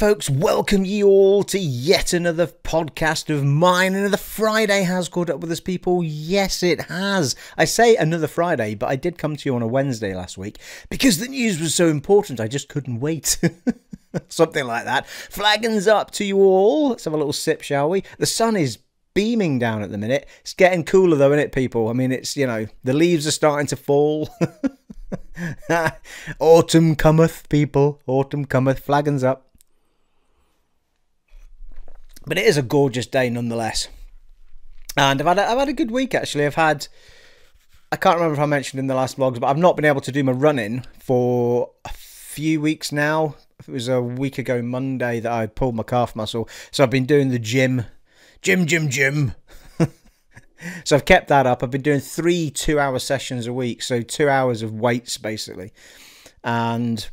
folks, welcome you all to yet another podcast of mine. Another Friday has caught up with us, people. Yes, it has. I say another Friday, but I did come to you on a Wednesday last week because the news was so important. I just couldn't wait. Something like that. Flagons up to you all. Let's have a little sip, shall we? The sun is beaming down at the minute. It's getting cooler though, isn't it, people? I mean, it's, you know, the leaves are starting to fall. Autumn cometh, people. Autumn cometh. Flagons up. But it is a gorgeous day nonetheless. And I've had a good week, actually. I can't remember if I mentioned in the last vlogs, but I've not been able to do my running for a few weeks now. It was a week ago Monday that I pulled my calf muscle. So I've been doing the gym. So I've kept that up. I've been doing 3 2-hour sessions a week. So 2 hours of weights, basically. And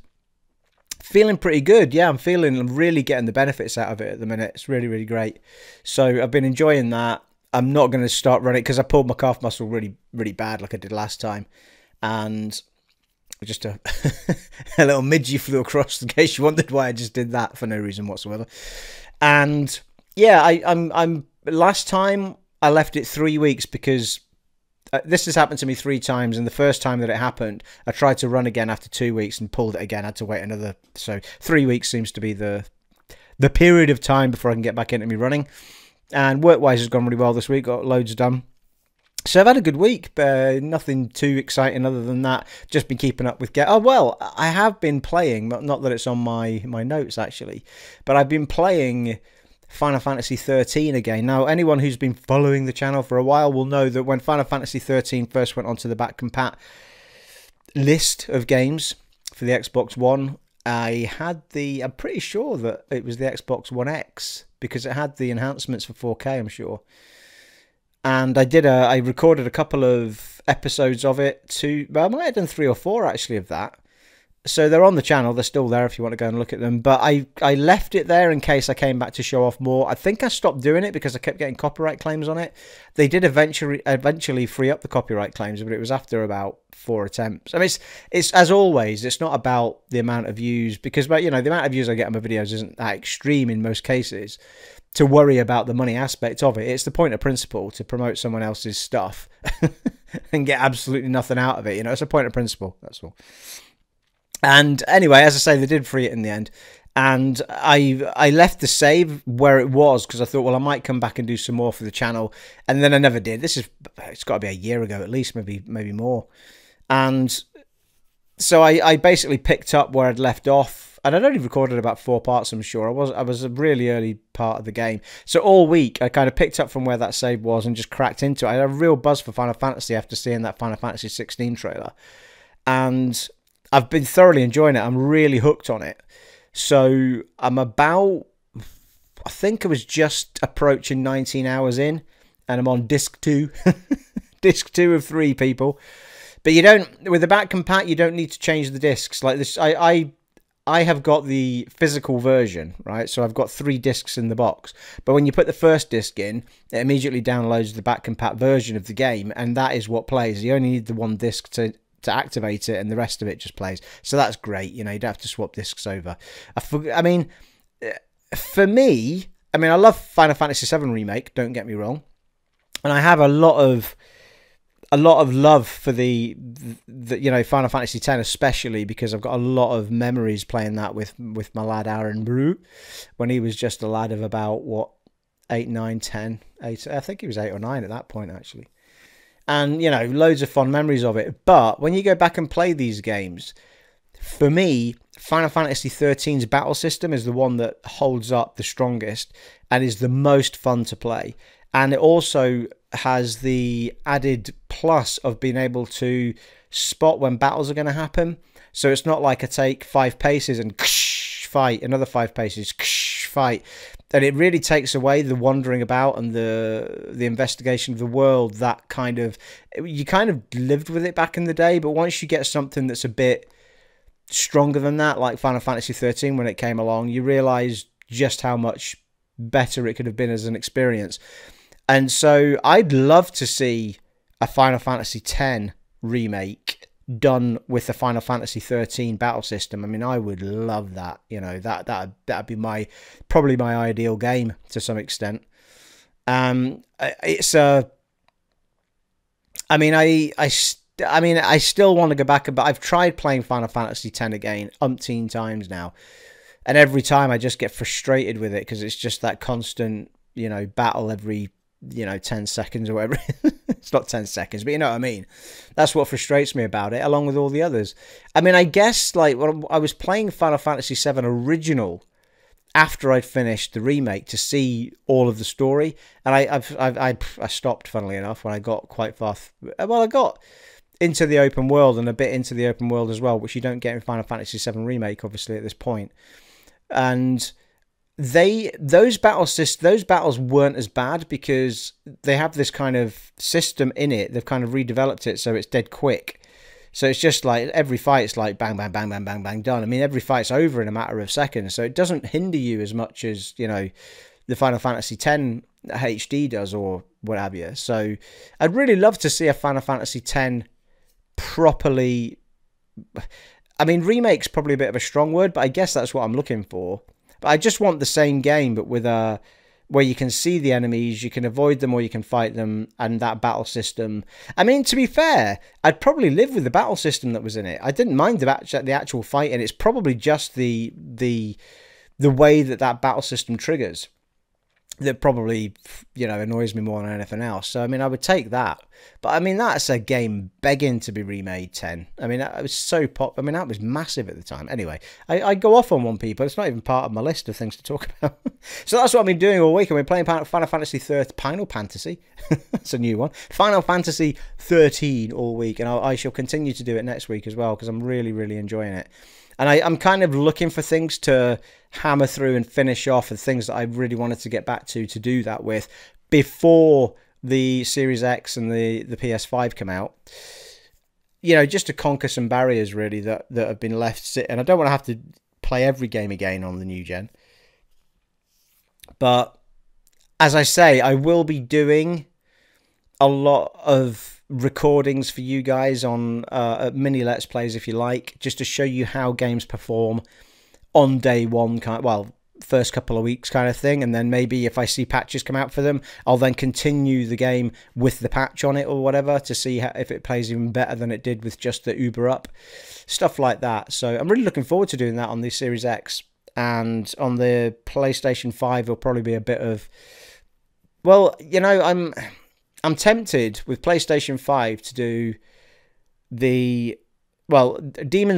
feeling pretty good. Yeah, I'm really getting the benefits out of it at the minute. It's really, really great. So I've been enjoying that. I'm not going to start running because I pulled my calf muscle really, really bad like I did last time. And just a little midgie flew across in case you wondered why I just did that for no reason whatsoever. And yeah, I'm last time I left it 3 weeks because this has happened to me 3 times, and the first time that it happened, I tried to run again after 2 weeks and pulled it again. I had to wait another. So 3 weeks seems to be the period of time before I can get back into me running. And work-wise has gone really well this week. Got loads done. So I've had a good week, but nothing too exciting other than that. Just been keeping up with I have been playing. Not that it's on my notes actually, but I've been playing Final Fantasy 13 again. Now, anyone who's been following the channel for a while will know that when Final Fantasy 13 first went onto the back compat list of games for the Xbox One, I'm pretty sure that it was the Xbox One X because it had the enhancements for 4K, I'm sure. And I recorded a couple of episodes of it too. Well, I might have done 3 or 4 actually of that. So they're on the channel. They're still there if you want to go and look at them. But I left it there in case I came back to show off more. I think I stopped doing it because I kept getting copyright claims on it. They did eventually free up the copyright claims, but it was after about 4 attempts. I mean, it's as always, it's not about the amount of views because, you know, the amount of views I get on my videos isn't that extreme in most cases to worry about the money aspect of it. It's the point of principle to promote someone else's stuff and get absolutely nothing out of it. You know, it's a point of principle. That's all. And anyway, as I say, they did free it in the end. And I left the save where it was because I thought, well, I might come back and do some more for the channel. And then I never did. It's got to be a year ago at least, maybe more. And so I basically picked up where I'd left off. And I'd only recorded about 4 parts, I'm sure. I was a really early part of the game. So all week, I kind of picked up from where that save was and just cracked into it. I had a real buzz for Final Fantasy after seeing that Final Fantasy 16 trailer. And I've been thoroughly enjoying it. I'm really hooked on it. So I'm I think I was just approaching 19 hours in, and I'm on disc 2. Disc 2 of 3, people. But you don't, with the back compat, you don't need to change the discs. Like this, I have got the physical version, right? So I've got 3 discs in the box. But when you put the first disc in, it immediately downloads the back compat version of the game, and that is what plays. You only need the 1 disc to activate it, and the rest of it just plays. So that's great. You know, you don't have to swap discs over. I mean, for me, I love Final Fantasy 7 Remake, don't get me wrong, and I have a lot of love for the you know, Final Fantasy 10 especially because I've got a lot of memories playing that with my lad Aaron Brew when he was just a lad of about what, 8, 9, 10, 8. I think he was 8 or 9 at that point actually. And, you know, loads of fond memories of it. But when you go back and play these games, for me, Final Fantasy 13's battle system is the one that holds up the strongest and is the most fun to play. And it also has the added plus of being able to spot when battles are going to happen. So it's not like I take 5 paces and fight, another 5 paces, fight. And it really takes away the wandering about and the investigation of the world. That kind of, you kind of lived with it back in the day, but once you get something that's a bit stronger than that, like Final Fantasy 13 when it came along, you realise just how much better it could have been as an experience. And so I'd love to see a Final Fantasy X remake done with the Final Fantasy 13 battle system. I mean, I would love that. You know, that'd be probably my ideal game to some extent. It's I mean, I still want to go back, but I've tried playing Final Fantasy X again umpteen times now, and every time I just get frustrated with it because it's just that constant, you know, battle every, you know, 10 seconds or whatever. It's not 10 seconds, but you know what I mean. That's what frustrates me about it, along with all the others. I mean, I guess, like, when I was playing Final Fantasy VII Original after I'd finished the remake to see all of the story, and I stopped, funnily enough, when I got quite far. Well, I got into the open world and a bit into the open world as well, which you don't get in Final Fantasy VII Remake, obviously, at this point. And those battles weren't as bad because they have this kind of system in it. They've kind of redeveloped it so it's dead quick. So it's just like every fight's like bang, bang, bang, bang, bang, bang, done. I mean, every fight's over in a matter of seconds. So it doesn't hinder you as much as, you know, the Final Fantasy X HD does or what have you. So I'd really love to see a Final Fantasy X properly. I mean, remake's probably a bit of a strong word, but I guess that's what I'm looking for. But I just want the same game, but with where you can see the enemies, you can avoid them or you can fight them, and that battle system. I mean, to be fair, I'd probably live with the battle system that was in it. I didn't mind the actual fight, and it's probably just the way that battle system triggers that probably, you know, annoys me more than anything else. So I mean, I would take that. But I mean, that's a game begging to be remade. 10. I mean, that was so pop. I mean, that was massive at the time. Anyway, I go off on one, people. It's not even part of my list of things to talk about. So that's what I've been doing all week. I've been playing Final Fantasy Final Fantasy. It's a new one. Final Fantasy 13 all week, and I shall continue to do it next week as well because I'm really, really enjoying it. And I'm kind of looking for things to hammer through and finish off, and things that I really wanted to get back to do that with before the Series X and the PS5 come out. You know, just to conquer some barriers, really, that have been left sitting. I don't want to have to play every game again on the new gen. But, as I say, I will be doing a lot of recordings for you guys on mini Let's Plays, if you like, just to show you how games perform on day one, first couple of weeks kind of thing, and then maybe if I see patches come out for them, I'll then continue the game with the patch on it or whatever to see if it plays even better than it did with just the Uber up, stuff like that. So I'm really looking forward to doing that on the Series X, and on the PlayStation 5 it'll probably be a bit of, well, you know, I'm tempted with PlayStation 5 to do Demon's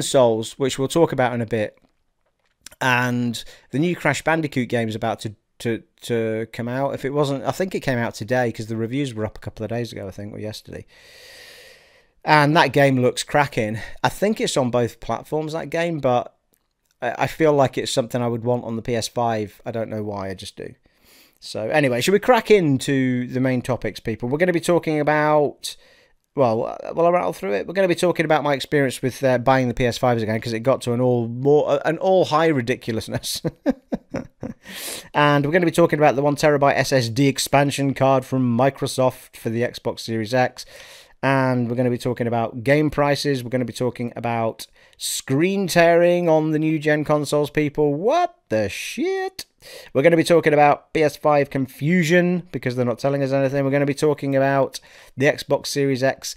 Souls, which we'll talk about in a bit, and the new Crash Bandicoot game is about to come out. If it wasn't, I think it came out today because the reviews were up a couple of days ago, I think, or yesterday. And that game looks cracking. I think it's on both platforms, that game, but I feel like it's something I would want on the PS5. I don't know why, I just do. So anyway, should we crack into the main topics, people? We're going to be talking about, well, I'll rattle through it. We're going to be talking about my experience with buying the PS5s again, because it got to an all high ridiculousness. And we're going to be talking about the 1TB SSD expansion card from Microsoft for the Xbox Series X. And we're going to be talking about game prices. We're going to be talking about screen tearing on the new gen consoles, people. What the shit? We're going to be talking about PS5 confusion because they're not telling us anything. We're going to be talking about the Xbox Series X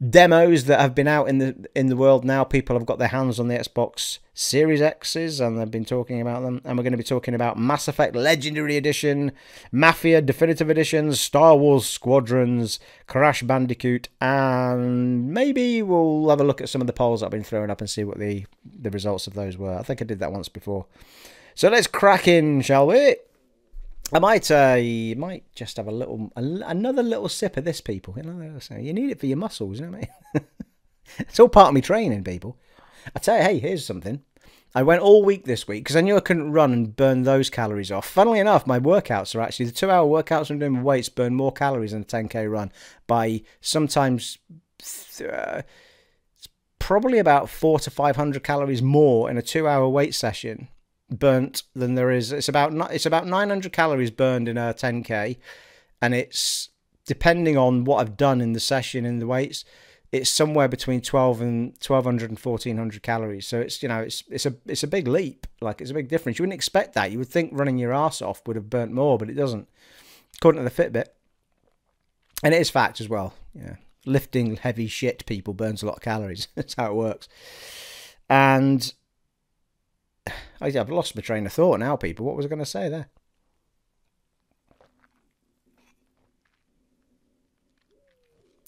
demos that have been out in the world now. People have got their hands on the Xbox Series X's and they've been talking about them. And we're going to be talking about Mass Effect Legendary Edition, Mafia Definitive Edition, Star Wars Squadrons, Crash Bandicoot, and maybe we'll have a look at some of the polls I've been throwing up and see what the results of those were. I think I did that once before. So let's crack in, shall we? I might just have another little sip of this, people. You need it for your muscles, you know what I mean? It's all part of my training, people. I tell you, hey, here's something. I went all week this week because I knew I couldn't run and burn those calories off. Funnily enough, my workouts are actually, the 2-hour workouts I'm doing with weights burn more calories than a 10k run by sometimes probably about 400 to 500 calories more in a 2-hour weight session burnt than there is. It's about 900 calories burned in a 10k, and it's depending on what I've done in the session in the weights. it's somewhere between 1200 and 1400 calories. So it's, you know, it's a big leap. Like, it's a big difference. You wouldn't expect that. You would think running your ass off would have burnt more, but it doesn't, according to the Fitbit. And it is fact as well. Yeah, lifting heavy shit, people, burns a lot of calories. That's how it works. And I've lost my train of thought now, people. What was I going to say there?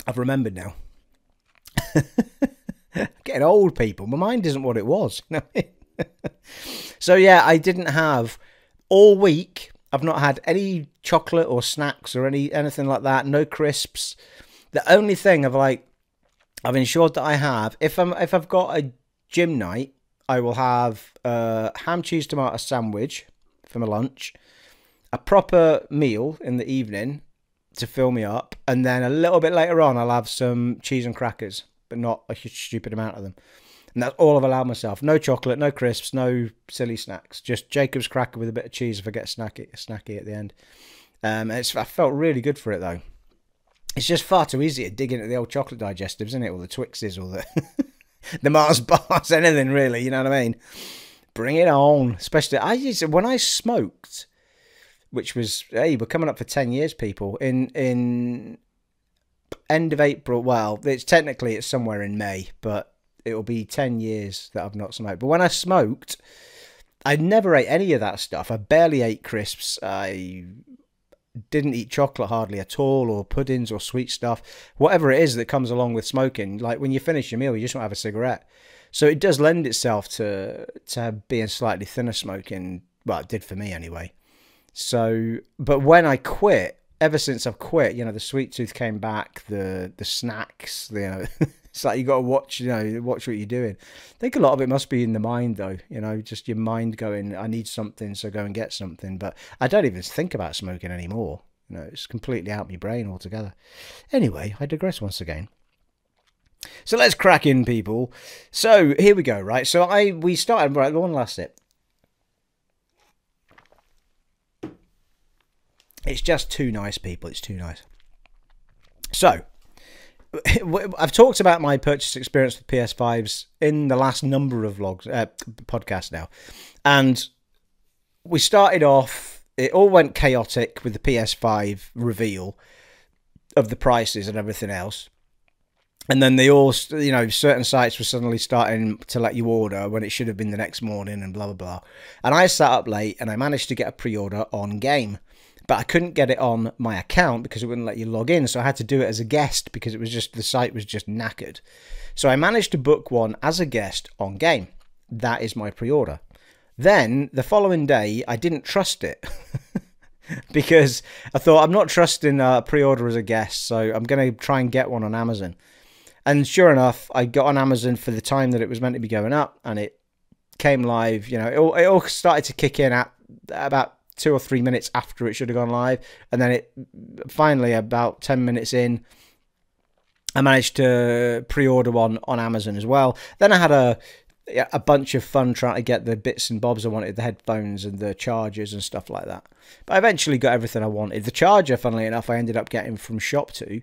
I've remembered now. Getting old, people. My mind isn't what it was. You know? So yeah, I didn't have all week. I've not had any chocolate or snacks or anything like that. No crisps. The only thing I've ensured that I have, if I've got a gym night, I will have a ham, cheese, tomato sandwich for my lunch, a proper meal in the evening to fill me up, and then a little bit later on I'll have some cheese and crackers, but not a stupid amount of them. And that's all I've allowed myself. No chocolate, no crisps, no silly snacks. Just Jacob's cracker with a bit of cheese if I get snacky at the end. I felt really good for it, though. It's just far too easy to dig into the old chocolate digestives, isn't it? Or the Twixes, or the the Mars bars, anything really, you know what I mean? Bring it on. Especially, when I smoked, which was, hey, we're coming up for 10 years, people, in end of April. Well, it's somewhere in May, but it'll be 10 years that I've not smoked. But when I smoked, I never ate any of that stuff. I barely ate crisps. I didn't eat chocolate hardly at all, or puddings or sweet stuff. Whatever it is that comes along with smoking. Like, when you finish your meal, you just want to have a cigarette. So it does lend itself to being slightly thinner smoking. Well, it did for me anyway. So, but when I quit, ever since I've quit, you know, the sweet tooth came back, the snacks, you know, it's like you got to watch, watch what you're doing. I think a lot of it must be in the mind, though, you know, just your mind going, I need something, so go and get something. But I don't even think about smoking anymore. You know, it's completely out of my brain altogether. Anyway, I digress once again. So let's crack in, people. So here we go, right? So we started, right, one last sip. It's just too nice, people. It's too nice. So, I've talked about my purchase experience with PS5s in the last number of podcasts now. And we started off, it all went chaotic with the PS5 reveal of the prices and everything else. And then they all, you know, certain sites were suddenly starting to let you order when it should have been the next morning and blah, blah, blah. And I sat up late and I managed to get a pre-order on Game. But I couldn't get it on my account because it wouldn't let you log in. So I had to do it as a guest because it was just, the site was just knackered. So I managed to book one as a guest on Game. That is my pre-order. Then the following day, I didn't trust it because I thought, I'm not trusting a pre-order as a guest. So I'm going to try and get one on Amazon. And sure enough, I got on Amazon for the time that it was meant to be going up, and it came live. You know, it all started to kick in at about 2 or 3 minutes after it should have gone live, and then it finally, about 10 minutes in, I managed to pre-order one on Amazon as well. Then I had a bunch of fun trying to get the bits and bobs I wanted, the headphones and the chargers and stuff like that. But I eventually got everything I wanted. The charger, funnily enough, I ended up getting from Shop2.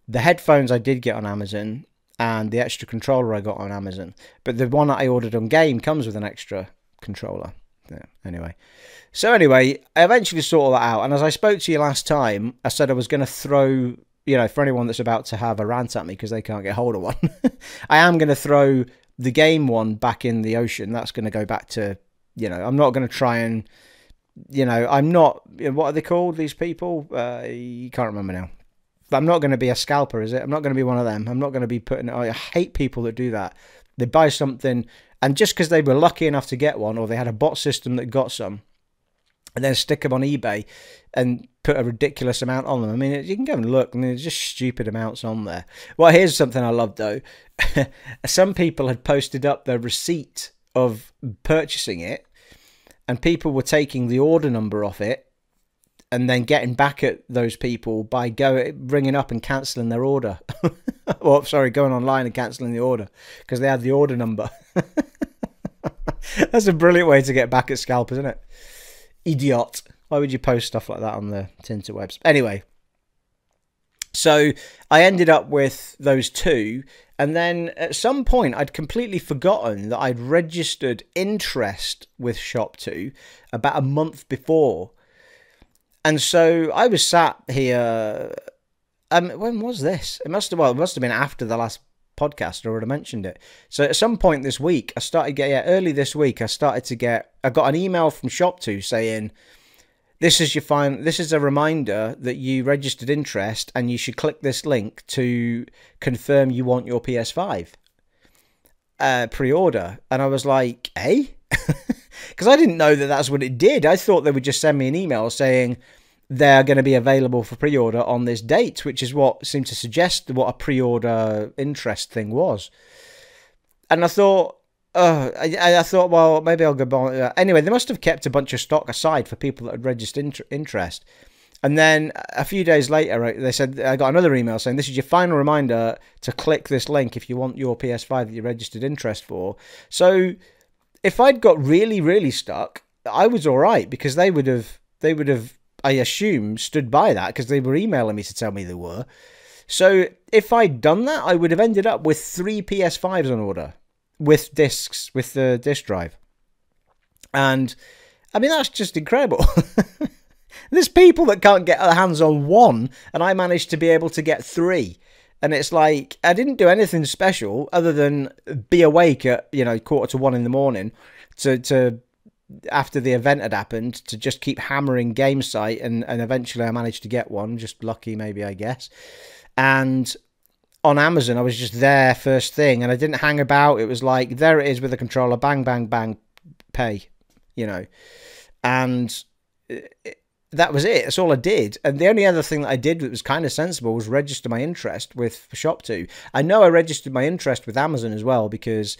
The headphones I did get on Amazon, and the extra controller I got on Amazon. But the one that I ordered on Game comes with an extra controller. Yeah, anyway. So anyway, I eventually sorted all that out. And as I spoke to you last time, I said I was going to throw, you know, for anyone that's about to have a rant at me because they can't get hold of one, I am going to throw the Game one back in the ocean. That's going to go back to, you know, I'm not going to try and, you know, I'm not, what are they called, these people? You can't remember now. But I'm not going to be a scalper, is it? I'm not going to be one of them. I'm not going to be putting, I hate people that do that. They buy something, and just because they were lucky enough to get one, or they had a bot system that got some, and then stick them on eBay and put a ridiculous amount on them. I mean, you can go and look, and there's just stupid amounts on there. Well, here's something I love, though. Some people had posted up their receipt of purchasing it, and people were taking the order number off it, and then getting back at those people by ringing up and cancelling their order. Or, sorry, going online and cancelling the order because they had the order number. That's a brilliant way to get back at scalpers, isn't it? Idiot. Why would you post stuff like that on the Tinterwebs? Anyway, So I ended up with those two, and then at some point I'd completely forgotten that I'd registered interest with Shop2 about a month before. And so I was sat here, when was this? It must have been after the last podcast, I would have mentioned it. So at some point this week, early this week, I got an email from Shop2 saying, this is a reminder that you registered interest and you should click this link to confirm you want your PS5 pre-order. And I was like, eh? Because I didn't know that that's what it did. I thought they would just send me an email saying they're going to be available for pre-order on this date, which is what seemed to suggest what a pre-order interest thing was. And I thought, I thought, well, maybe I'll go buy. Anyway, they must have kept a bunch of stock aside for people that had registered interest. And then a few days later, they said, I got another email saying, this is your final reminder to click this link if you want your PS5 that you registered interest for. So if I'd got really, really stuck, I was all right, because they would have, I assume, stood by that, because they were emailing me to tell me they were. So if I'd done that, I would have ended up with 3 PS5s on order. With discs, with the disc drive. And I mean, that's just incredible. There's people that can't get their hands on 1, and I managed to be able to get 3. And it's like, I didn't do anything special other than be awake at, 1:45 in the morning to after the event had happened, to just keep hammering game site, and eventually I managed to get one. Just lucky, maybe, I guess. And on Amazon, I was just there first thing, and I didn't hang about. It was like, there it is with the controller, bang, bang, bang, pay, and that was it. That's all I did. And the only other thing that I did that was kind of sensible was register my interest with Shop2. I know I registered my interest with Amazon as well, because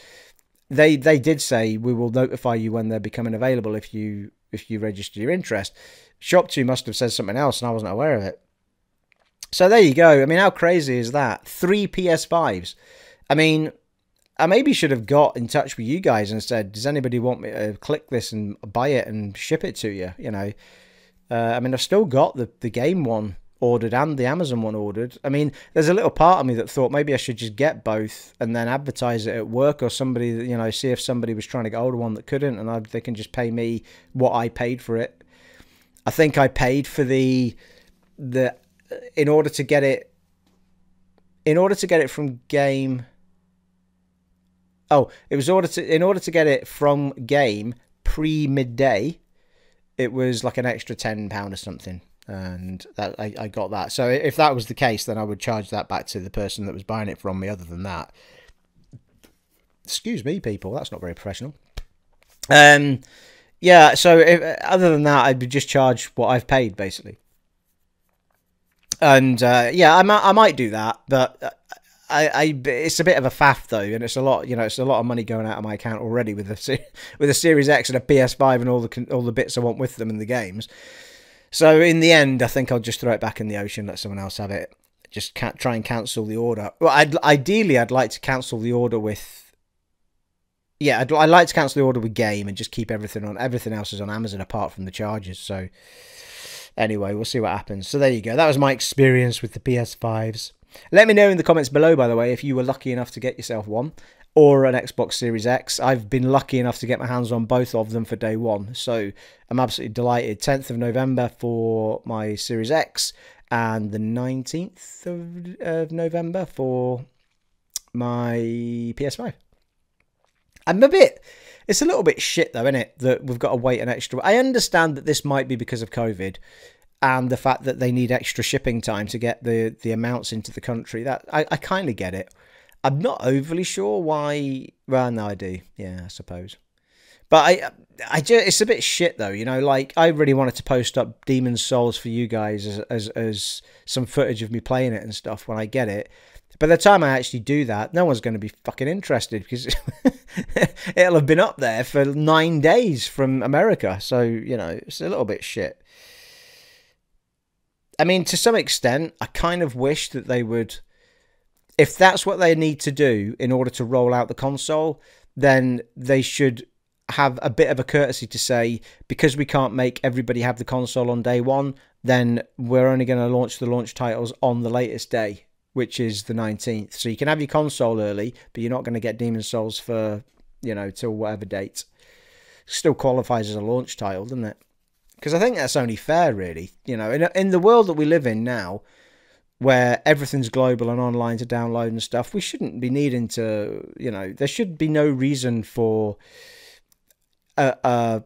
they did say, we will notify you when they're becoming available if you register your interest. Shop2 must have said something else, and I wasn't aware of it. So there you go. I mean, how crazy is that? 3 PS5s. I mean, I maybe should have got in touch with you guys and said, does anybody want me to click this and buy it and ship it to you? I mean, I've still got the game one ordered and the Amazon one ordered. I mean, there's a little part of me that thought maybe I should just get both and then advertise it at work, or somebody, see if somebody was trying to get hold of one that couldn't, and they can just pay me what I paid for it. I think I paid for the in order to get it from game. Oh, it was in order to get it from game pre-midday, it was like an extra £10 or something, and that I got that. So if that was the case, then I would charge that back to the person that was buying it from me. Other than that, excuse me, people, that's not very professional. Yeah. So other than that, I'd just charge what I've paid, basically. And yeah, I might do that, but it's a bit of a faff though, and it's a lot, it's a lot of money going out of my account already with a Series X and a PS5 and all the bits I want with them in the games. So in the end, I think I'll just throw it back in the ocean, let someone else have it. Just try and cancel the order. Well, ideally, I'd like to cancel the order with. Yeah, I'd like to cancel the order with game and just keep everything on. Everything else is on Amazon apart from the charges. So. Anyway, we'll see what happens. So there you go. That was my experience with the PS5s. Let me know in the comments below, by the way, if you were lucky enough to get yourself one or an Xbox Series X. I've been lucky enough to get my hands on both of them for day one. So I'm absolutely delighted. 10th of November for my Series X and the 19th of November for my PS5. It's a little bit shit though, isn't it, that we've got to wait an extra. I understand that this might be because of COVID and the fact that they need extra shipping time to get the amounts into the country. That I kind of get it. I'm not overly sure why. Well, no, I do. Yeah, I suppose. But I just, it's a bit shit though, like I really wanted to post up Demon's Souls for you guys as some footage of me playing it and stuff when I get it. By the time I actually do that, no one's going to be fucking interested because it'll have been up there for 9 days from America. So, it's a little bit shit. I mean, to some extent, I kind of wish that they would, if that's what they need to do in order to roll out the console, then they should have a bit of a courtesy to say, because we can't make everybody have the console on day one, then we're only going to launch the launch titles on the latest day, which is the 19th. So you can have your console early, but you're not going to get Demon's Souls for, you know, till whatever date. Still qualifies as a launch title, doesn't it? Because I think that's only fair, really. You know, in the world that we live in now, where everything's global and online to download and stuff, we shouldn't be needing to, you know, there should be no reason for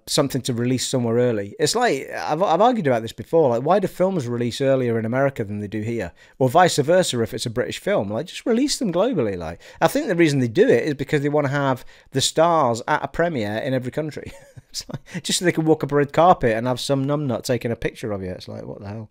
something to release somewhere early. It's like, I've argued about this before, like, why do films release earlier in America than they do here? Or vice versa if it's a British film. Like, just release them globally. Like, I think the reason they do it is because they want to have the stars at a premiere in every country. It's like, just so they can walk up a red carpet and have some numbnut taking a picture of you. It's like, what the hell?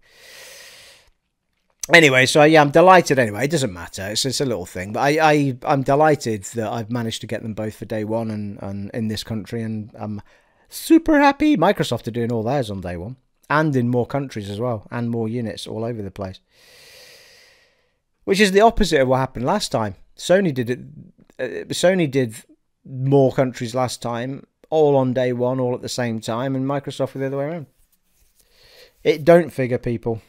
Anyway, so yeah, I'm delighted anyway. It doesn't matter. It's a little thing. But I'm delighted that I've managed to get them both for day one and in this country. And I'm super happy. Microsoft are doing all theirs on day one. And in more countries as well. And more units all over the place. Which is the opposite of what happened last time. Sony did it. Sony did more countries last time. All on day one, all at the same time. And Microsoft were the other way around. It don't figure, people.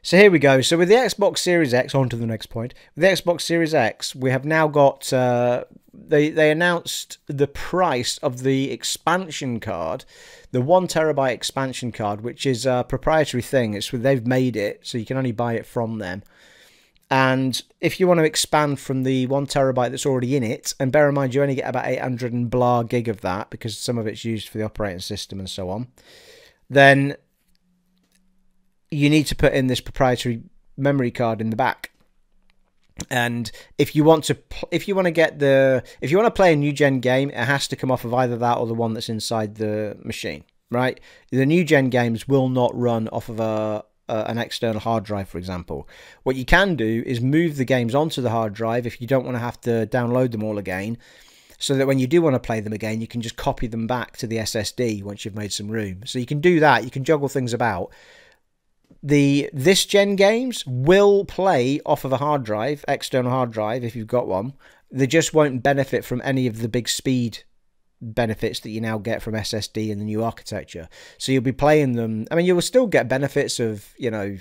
So here we go. So with the Xbox Series X, on to the next point. With the Xbox Series X, we have now got, they announced the price of the expansion card, the 1 terabyte expansion card, which is a proprietary thing. They've made it, so you can only buy it from them. And if you want to expand from the 1 terabyte that's already in it, and bear in mind you only get about 800 and blah gig of that, because some of it's used for the operating system and so on, then you need to put in this proprietary memory card in the back. And if you want to play a new gen game, it has to come off of either that or the one that's inside the machine, right? The new gen games will not run off of an external hard drive, for example. What you can do is move the games onto the hard drive if you don't want to have to download them all again, so that when you do want to play them again, you can just copy them back to the SSD once you've made some room. So you can do that. You can juggle things about. This gen games will play off of a hard drive, external hard drive, if you've got one. They just won't benefit from any of the big speed benefits that you now get from SSD and the new architecture. So you'll be playing them. I mean, you will still get benefits of, you know,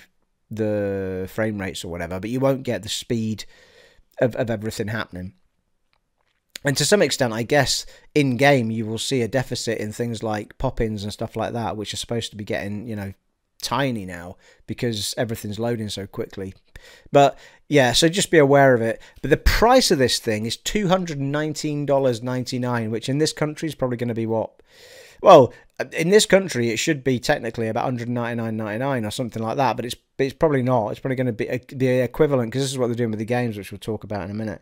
the frame rates or whatever, but you won't get the speed of everything happening. And to some extent, I guess, in-game, you will see a deficit in things like pop-ins and stuff like that, which are supposed to be getting, you know, tiny now because everything's loading so quickly. But yeah, so just be aware of it. But the price of this thing is $219.99, which in this country is probably going to be what? Well, in this country it should be technically about $199.99 or something like that, but it's probably not. It's probably going to be equivalent, because this is what they're doing with the games, which we'll talk about in a minute.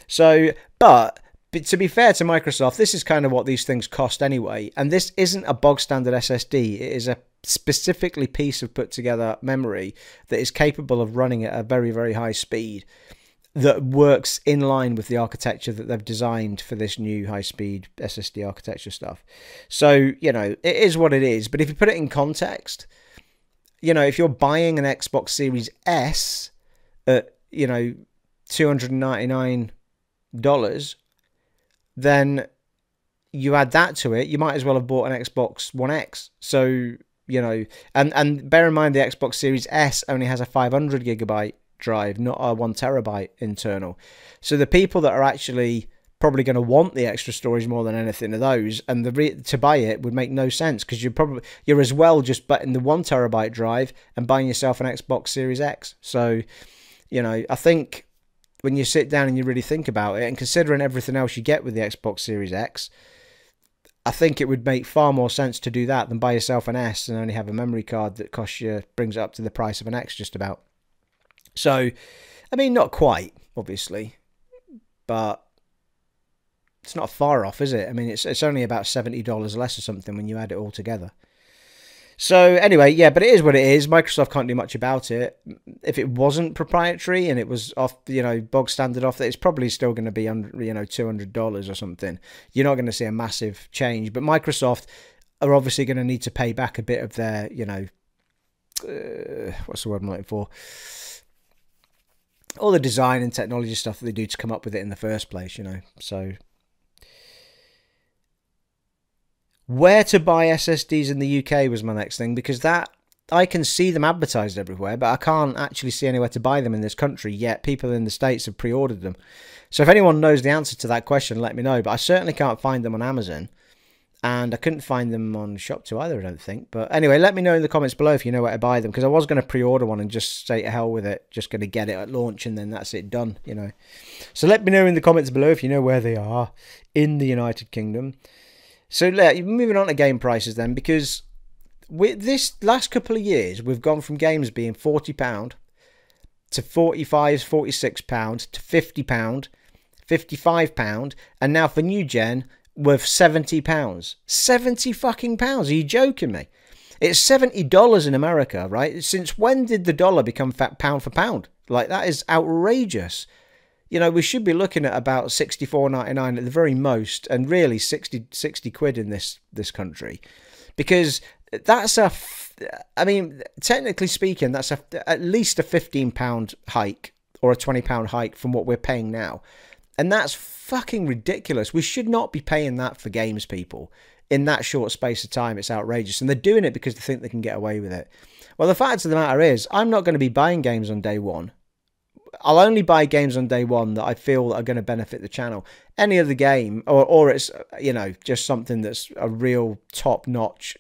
So, but to be fair to Microsoft, this is kind of what these things cost anyway, and this isn't a bog standard SSD. It is a specifically piece of put together memory that is capable of running at a very, very high speed, that works in line with the architecture that they've designed for this new high speed SSD architecture stuff. So, you know, it is what it is. But if you put it in context, you know, if you're buying an Xbox Series S at, you know, $299, then you add that to it, you might as well have bought an Xbox One X. So, you know, and bear in mind the Xbox Series S only has a 500 gigabyte drive, not a 1 terabyte internal. So the people that are actually probably going to want the extra storage more than anything of those, and to buy it would make no sense, because you're as well just buying the 1 terabyte drive and buying yourself an Xbox Series X. So, you know, I think when you sit down and you really think about it, and considering everything else you get with the Xbox Series X, I think it would make far more sense to do that than buy yourself an S and only have a memory card that brings it up to the price of an X just about. So, I mean, not quite, obviously, but it's not far off, is it? I mean, it's only about $70 less or something when you add it all together. So anyway, yeah, but it is what it is. Microsoft can't do much about it. If it wasn't proprietary and it was off, you know, bog standard off, it's probably still going to be under, you know, $200 or something. You're not going to see a massive change. But Microsoft are obviously going to need to pay back a bit of their, you know, what's the word I'm looking for? All the design and technology stuff that they do to come up with it in the first place, you know. So, where to buy SSDs in the UK was my next thing, because that I can see them advertised everywhere, but I can't actually see anywhere to buy them in this country, yet people in the States have pre-ordered them. So if anyone knows the answer to that question, let me know. But I certainly can't find them on Amazon. And I couldn't find them on Shop2 either, I don't think. But anyway, let me know in the comments below if you know where to buy them. Because I was going to pre-order one and just say to hell with it. Just going to get it at launch and then that's it done, you know. So let me know in the comments below if you know where they are in the United Kingdom. So moving on to game prices then. Because with this last couple of years, we've gone from games being £40 to £45, £46 to £50, £55, and now for new gen worth £70. 70 fucking pounds. Are you joking me? It's $70 in America, right? Since when did the dollar become pound for pound? Like, that is outrageous. You know, we should be looking at about $64.99 at the very most, and really 60 quid in this country, because that's I mean, technically speaking, that's at least a £15 hike or a £20 hike from what we're paying now. And that's fucking ridiculous. We should not be paying that for games, people, in that short space of time. It's outrageous. And they're doing it because they think they can get away with it. Well, the fact of the matter is, I'm not going to be buying games on day one. I'll only buy games on day one that I feel are going to benefit the channel. Any other game, or it's, you know, just something that's a real top-notch,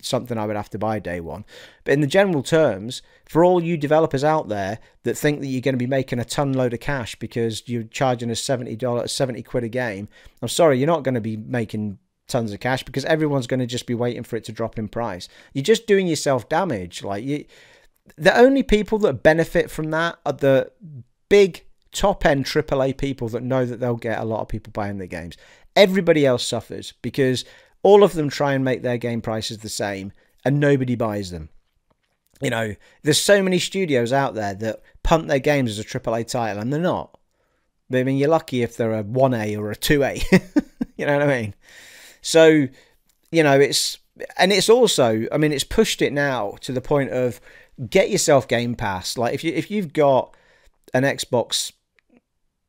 something I would have to buy day one. But in the general terms, for all you developers out there that think that you're going to be making a ton load of cash because you're charging us $70 quid a game, I'm sorry, you're not going to be making tons of cash, because everyone's going to just be waiting for it to drop in price. You're just doing yourself damage. Like, the only people that benefit from that are the big top-end AAA people that know that they'll get a lot of people buying their games. Everybody else suffers because all of them try and make their game prices the same and nobody buys them. You know, there's so many studios out there that punt their games as a AAA title, and they're not. I mean, you're lucky if they're a 1A or a 2A. You know what I mean? So, you know, it's also, I mean, it's pushed it now to the point of get yourself Game Pass. Like, if you've got an Xbox,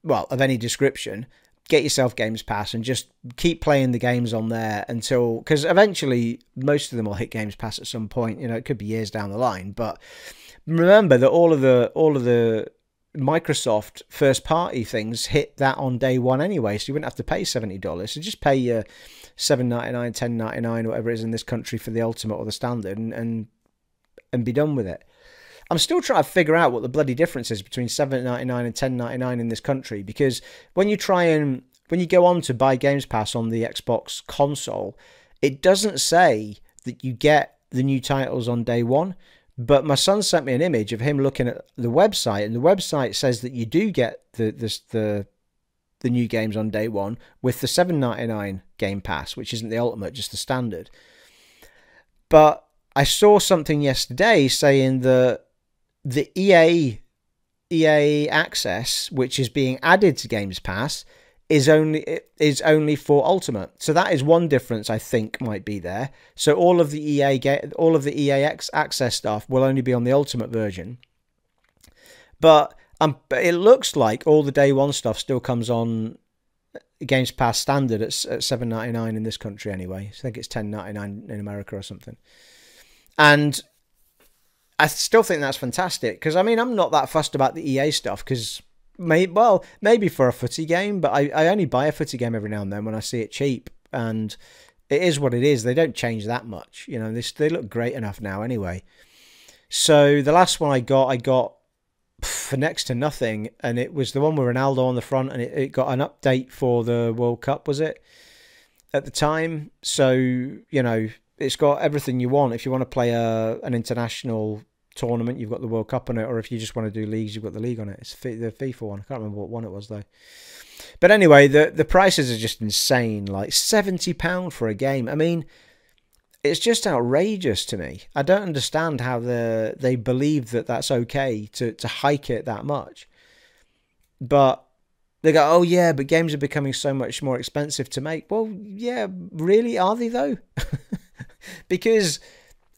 well, of any description, get yourself Games Pass and just keep playing the games on there until, because eventually most of them will hit Games Pass at some point. You know, it could be years down the line, but remember that all of the Microsoft first party things hit that on day one anyway, so you wouldn't have to pay $70. So just pay your $7.99, $10.99, whatever it is in this country for the Ultimate or the Standard, and be done with it. I'm still trying to figure out what the bloody difference is between $7.99 and $10.99 in this country, because when you go on to buy Games Pass on the Xbox console, it doesn't say that you get the new titles on day one. But my son sent me an image of him looking at the website, and the website says that you do get the new games on day one with the $7.99 Game Pass, which isn't the Ultimate, just the Standard. But I saw something yesterday saying that the EA access, which is being added to Games Pass, is only for Ultimate. So that is one difference I think might be there. So all of the EA access stuff will only be on the Ultimate version. But it looks like all the day one stuff still comes on Games Pass Standard at $7.99 in this country anyway. I think it's $10.99 in America or something. And I still think that's fantastic, because I mean, I'm not that fussed about the EA stuff, because maybe for a footy game, but I only buy a footy game every now and then when I see it cheap, and it is what it is. They don't change that much, you know. They look great enough now anyway. So the last one I got for next to nothing, and it was the one with Ronaldo on the front, and it got an update for the World Cup, was it, at the time? So, you know, it's got everything you want. If you want to play an international tournament, you've got the World Cup on it, or if you just want to do leagues, you've got the league on it. It's the FIFA one. I can't remember what one it was though. But anyway, the prices are just insane. Like £70 for a game. I mean, it's just outrageous to me. I don't understand how they believe that that's okay to hike it that much. But they go, oh yeah, but games are becoming so much more expensive to make. Well, yeah, really, are they though? Because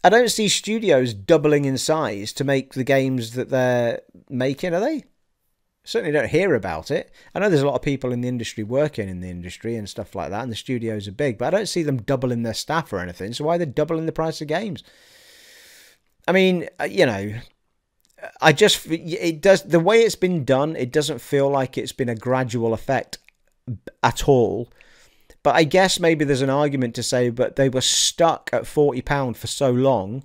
I don't see studios doubling in size to make the games that they're making, are they? Certainly don't hear about it. I know there's a lot of people in the industry working in the industry and stuff like that, and the studios are big, but I don't see them doubling their staff or anything. So why are they doubling the price of games? I mean, you know, it does, the way it's been done, it doesn't feel like it's been a gradual effect at all. But I guess maybe there's an argument to say, but they were stuck at £40 for so long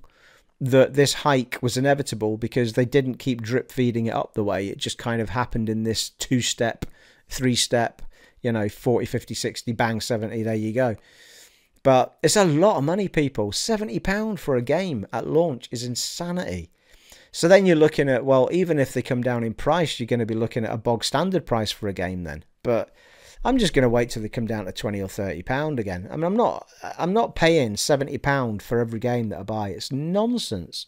that this hike was inevitable because they didn't keep drip feeding it up the way. It just kind of happened in this 2-step, 3-step, you know, 40, 50, 60, bang, 70, there you go. But it's a lot of money, people. £70 for a game at launch is insanity. So then you're looking at, well, even if they come down in price, you're going to be looking at a bog standard price for a game then. But I'm just going to wait till they come down to £20 or £30 again. I mean, I'm not paying £70 for every game that I buy. It's nonsense.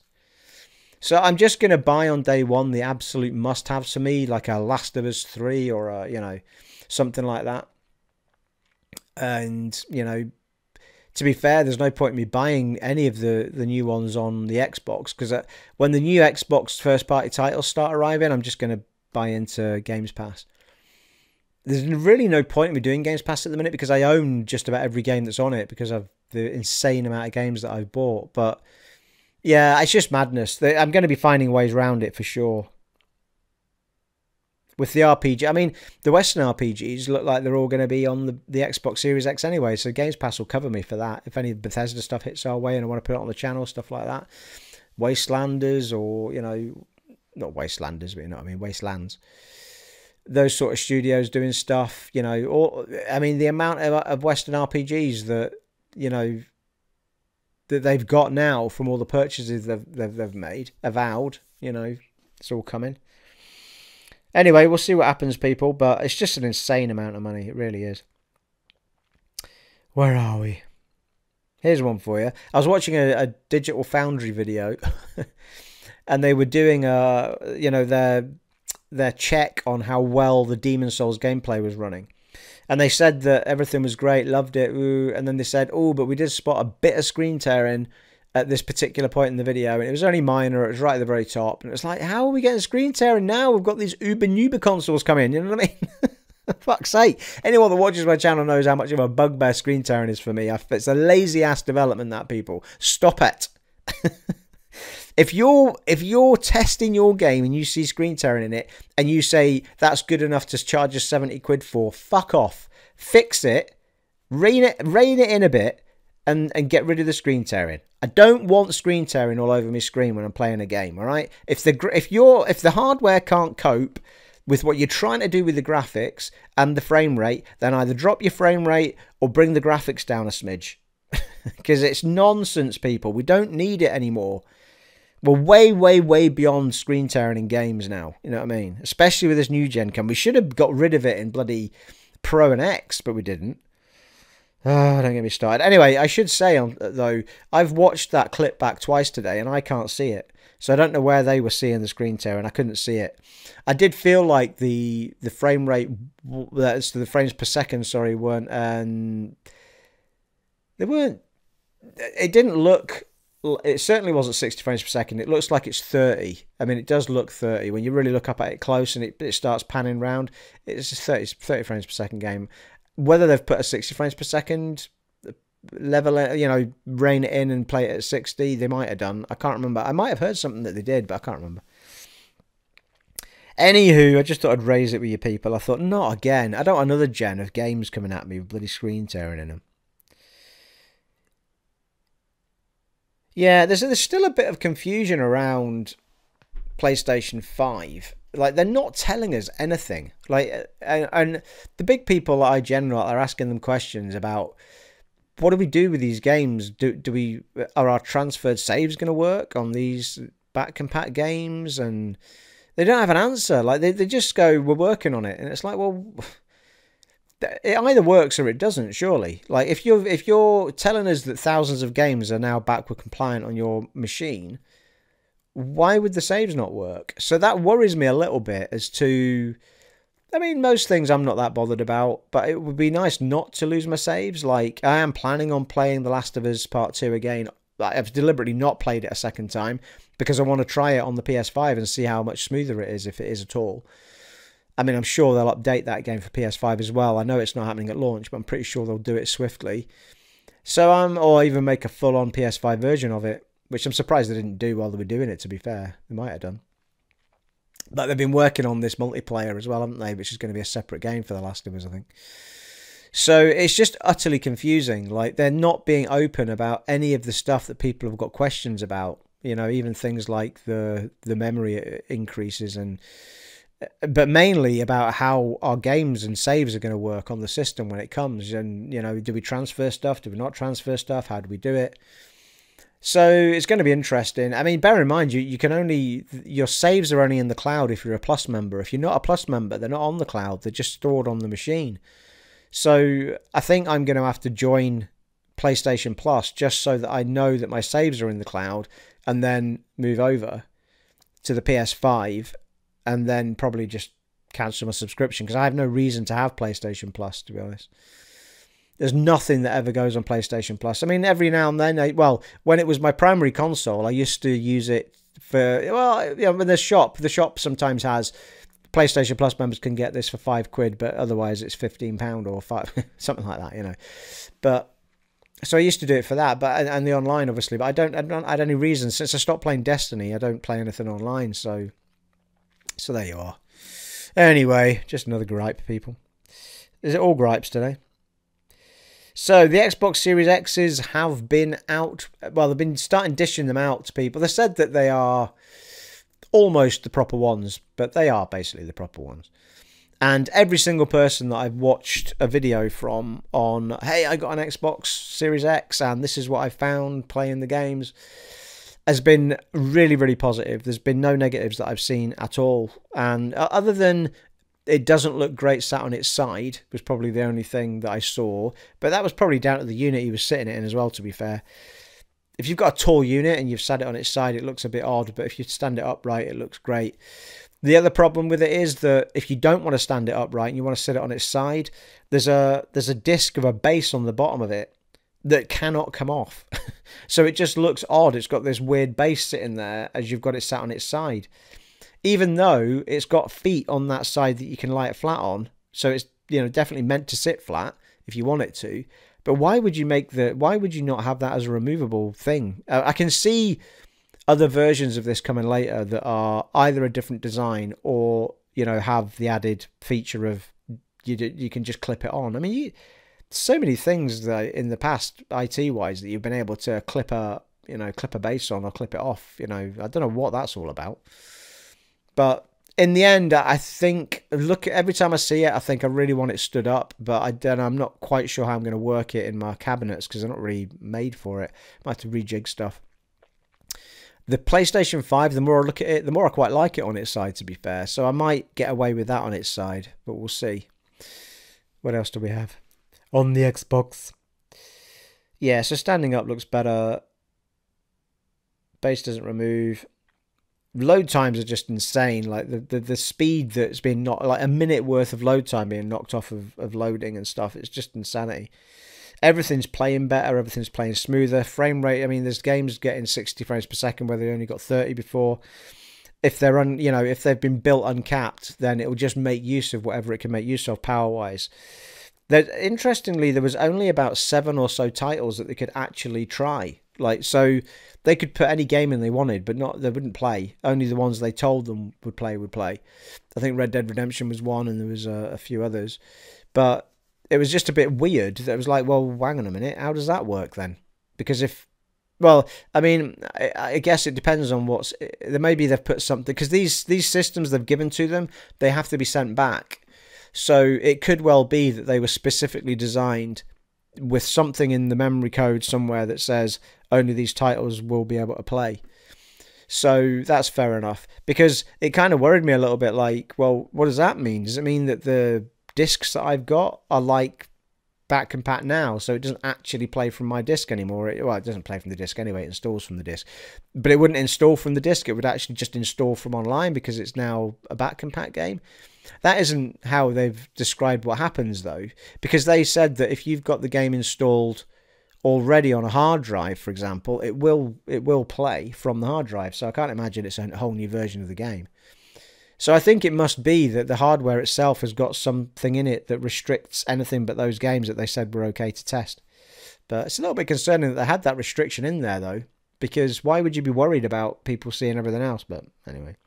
So I'm just going to buy on day one the absolute must-haves for me, like a Last of Us 3 or a, you know, something like that. And, you know, to be fair, there's no point in me buying any of the new ones on the Xbox, because when the new Xbox first-party titles start arriving, I'm just going to buy into Games Pass. There's really no point in me doing Games Pass at the minute because I own just about every game that's on it because of the insane amount of games that I've bought. But yeah, it's just madness. I'm going to be finding ways around it for sure. With the RPG, I mean, the Western RPGs look like they're all going to be on the Xbox Series X anyway, so Games Pass will cover me for that. If any Bethesda stuff hits our way and I want to put it on the channel, stuff like that. Wastelanders, or, you know, not Wastelanders, but you know what I mean, Wastelands. Those sort of studios doing stuff, you know, or, I mean, the amount of Western RPGs that, you know, that they've got now from all the purchases they've made, avowed, you know, it's all coming. Anyway, we'll see what happens, people, but it's just an insane amount of money. It really is. Where are we? Here's one for you. I was watching a Digital Foundry video, and they were doing, you know, their check on how well the Demon's Souls gameplay was running. And they said that everything was great, loved it, ooh, and then they said, oh, but we did spot a bit of screen tearing at this particular point in the video, and it was only minor, it was right at the very top, and it was like, how are we getting screen tearing now? We've got these uber consoles coming, you know what I mean? Fuck's sake. Anyone that watches my channel knows how much of a bugbear screen tearing is for me. It's a lazy-ass development, that, people. Stop it. If you're testing your game and you see screen tearing in it and you say that's good enough to charge us 70 quid for, fuck off. Fix it, rein it in a bit, and get rid of the screen tearing. I don't want screen tearing all over my screen when I'm playing a game, all right? If the hardware can't cope with what you're trying to do with the graphics and the frame rate, then either drop your frame rate or bring the graphics down a smidge. Because it's nonsense, people. We don't need it anymore. We're way beyond screen tearing in games now. You know what I mean? Especially with this new gen come. We should have got rid of it in bloody Pro and X, but we didn't. Oh, don't get me started. Anyway, I should say, though, I've watched that clip back twice today, and I can't see it. So I don't know where they were seeing the screen tear, and I couldn't see it. I did feel like the frame rate, the frames per second, sorry, weren't... they weren't... It didn't look... It certainly wasn't 60 frames per second. It looks like it's 30. I mean, it does look 30. When you really look up at it close and it starts panning round, it's a 30 frames per second game. Whether they've put a 60 frames per second level, you know, rein it in and play it at 60, they might have done. I can't remember. I might have heard something that they did, but I can't remember. Anywho, I just thought I'd raise it with you people. I thought, not again. I don't want another gen of games coming at me with bloody screen tearing in them. Yeah, there's still a bit of confusion around PlayStation 5. Like, they're not telling us anything. Like, and the big people that I general are asking them questions about, what do we do with these games? Are our transferred saves going to work on these back compat games? And they don't have an answer. Like, they just go, we're working on it. And it's like, well, it either works or it doesn't, surely. Like, if you're telling us that thousands of games are now backward compliant on your machine, why would the saves not work? So that worries me a little bit as to... I mean, most things I'm not that bothered about, but it would be nice not to lose my saves. Like, I am planning on playing The Last of Us Part 2 again. I've deliberately not played it a second time because I want to try it on the PS5 and see how much smoother it is, if it is at all. I mean, I'm sure they'll update that game for PS5 as well. I know it's not happening at launch, but I'm pretty sure they'll do it swiftly. So or even make a full-on PS5 version of it, which I'm surprised they didn't do while they were doing it, to be fair. They might have done. But they've been working on this multiplayer as well, haven't they? Which is going to be a separate game for The Last of Us, I think. So it's just utterly confusing. Like, they're not being open about any of the stuff that people have got questions about. You know, even things like the memory increases, but mainly about how our games and saves are going to work on the system when it comes. And, you know, do we transfer stuff? Do we not transfer stuff? How do we do it? So it's going to be interesting. I mean, bear in mind, you can only, your saves are only in the cloud if you're a Plus member. If you're not a Plus member, they're not on the cloud. They're just stored on the machine. So I think I'm going to have to join PlayStation Plus just so that I know that my saves are in the cloud, and then move over to the PS5 and then probably just cancel my subscription, because I have no reason to have PlayStation Plus, to be honest. There's nothing that ever goes on PlayStation Plus. I mean, every now and then, well, when it was my primary console, I used to use it for, well, you know, the shop sometimes has, PlayStation Plus members can get this for £5, but otherwise it's £15 or £5, something like that, you know. But so I used to do it for that, but and the online, obviously. But I don't had any reason, since I stopped playing Destiny. I don't play anything online, so there you are. Anyway, just another gripe, people. Is it all gripes today? So the Xbox Series X's have been out. Well, they've been starting dishing them out to people. They said that they are almost the proper ones, but they are basically the proper ones. And every single person that I've watched a video from on, hey, I got an Xbox Series X and this is what I found playing the games, has been really, really positive. There's been no negatives that I've seen at all. And other than it doesn't look great sat on its side, was probably the only thing that I saw. But that was probably down to the unit he was sitting in as well, to be fair. If you've got a tall unit and you've sat it on its side, it looks a bit odd. But if you stand it upright, it looks great. The other problem with it is that if you don't want to stand it upright and you want to sit it on its side, there's a disc of a base on the bottom of it that cannot come off. So it just looks odd. It's got this weird base sitting there as you've got it sat on its side. Even though it's got feet on that side that you can lie it flat on. So it's, you know, definitely meant to sit flat if you want it to. But why would you not have that as a removable thing? I can see other versions of this coming later that are either a different design or, you know, have the added feature of you can just clip it on. I mean, so many things that in the past, IT-wise, that you've been able to clip a base on or clip it off. You know, I don't know what that's all about. But in the end, I think, every time I see it, I think I really want it stood up. But I'm not quite sure how I'm going to work it in my cabinets because they're not really made for it. I might have to rejig stuff. The PlayStation 5, the more I look at it, the more I quite like it on its side, to be fair. So I might get away with that on its side, but we'll see. What else do we have on the Xbox? Yeah, so standing up looks better. Base doesn't remove. Load times are just insane. Like the speed that's been knocked, like a minute worth of load time being knocked off of loading and stuff. It's just insanity. Everything's playing better. Everything's playing smoother. Frame rate. I mean, there's games getting 60 frames per second where they only got 30 before. If they're if they've been built uncapped, then it will just make use of whatever it can make use of power wise. Interestingly, there was only about 7 or so titles that they could actually try. Like, so they could put any game in they wanted, but they wouldn't play. Only the ones they told them would play. I think Red Dead Redemption was one, and there was a few others. But it was just a bit weird. It was like, well, hang on a minute, how does that work then? Because well, I mean, I guess it depends on maybe they've put something, because these systems they've given to them, they have to be sent back. So it could well be that they were specifically designed with something in the memory code somewhere that says only these titles will be able to play. So that's fair enough, because it kind of worried me a little bit, like, well, what does that mean? Does it mean that the discs that I've got are like back compat now, so it doesn't actually play from my disc anymore? Well, it doesn't play from the disc anyway, it installs from the disc, but it wouldn't install from the disc, it would actually just install from online because it's now a back compat game. That isn't how they've described what happens, though, because they said that if you've got the game installed already on a hard drive, for example, it will play from the hard drive. So I can't imagine it's a whole new version of the game. So I think it must be that the hardware itself has got something in it that restricts anything but those games that they said were okay to test. But it's a little bit concerning that they had that restriction in there, though, because why would you be worried about people seeing everything else? But anyway,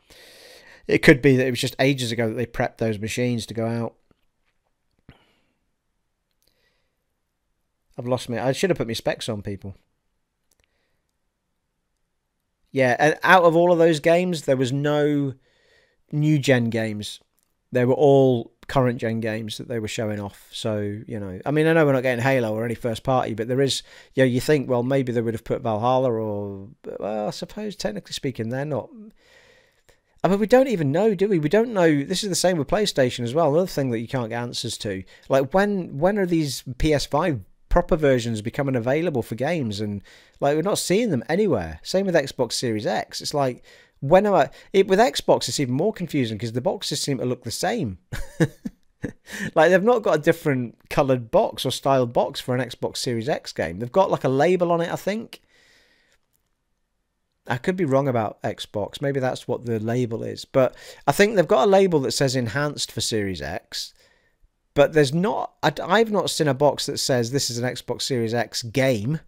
it could be that it was just ages ago that they prepped those machines to go out. I've lost me. I should have put my specs on, people. Yeah, and out of all of those games, there was no new gen games. They were all current gen games that they were showing off. So, you know, I mean, I know we're not getting Halo or any first party, but there is, you know, you think, well, maybe they would have put Valhalla or, well, I suppose technically speaking, they're not. I mean, we don't even know, do we? We don't know. This is the same with PlayStation as well. Another thing that you can't get answers to. Like, when are these PS5 proper versions becoming available for games? And, like, we're not seeing them anywhere. Same with Xbox Series X. It's like, with Xbox, it's even more confusing because the boxes seem to look the same. Like, they've not got a different coloured box or styled box for an Xbox Series X game. They've got, like, a label on it, I think. I could be wrong about Xbox. Maybe that's what the label is. But I think they've got a label that says enhanced for Series X. But there's not... I've not seen a box that says this is an Xbox Series X game.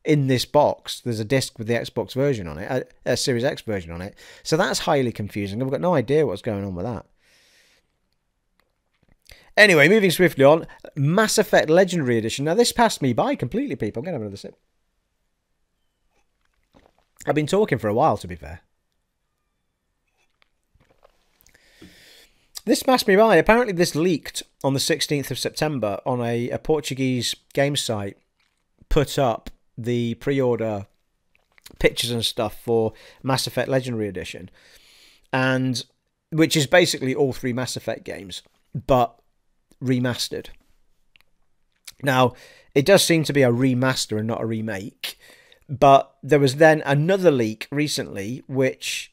In this box, there's a disc with the Xbox version on it, a Series X version on it. So that's highly confusing. I've got no idea what's going on with that. Anyway, moving swiftly on. Mass Effect Legendary Edition. Now, this passed me by completely, people. I'm going to have another sip. I've been talking for a while, to be fair. This passed me by. Apparently, this leaked on the 16th of September on a Portuguese game site. Put up the pre-order pictures and stuff for Mass Effect Legendary Edition, and which is basically all three Mass Effect games, but remastered. Now, it does seem to be a remaster and not a remake, but there was then another leak recently, which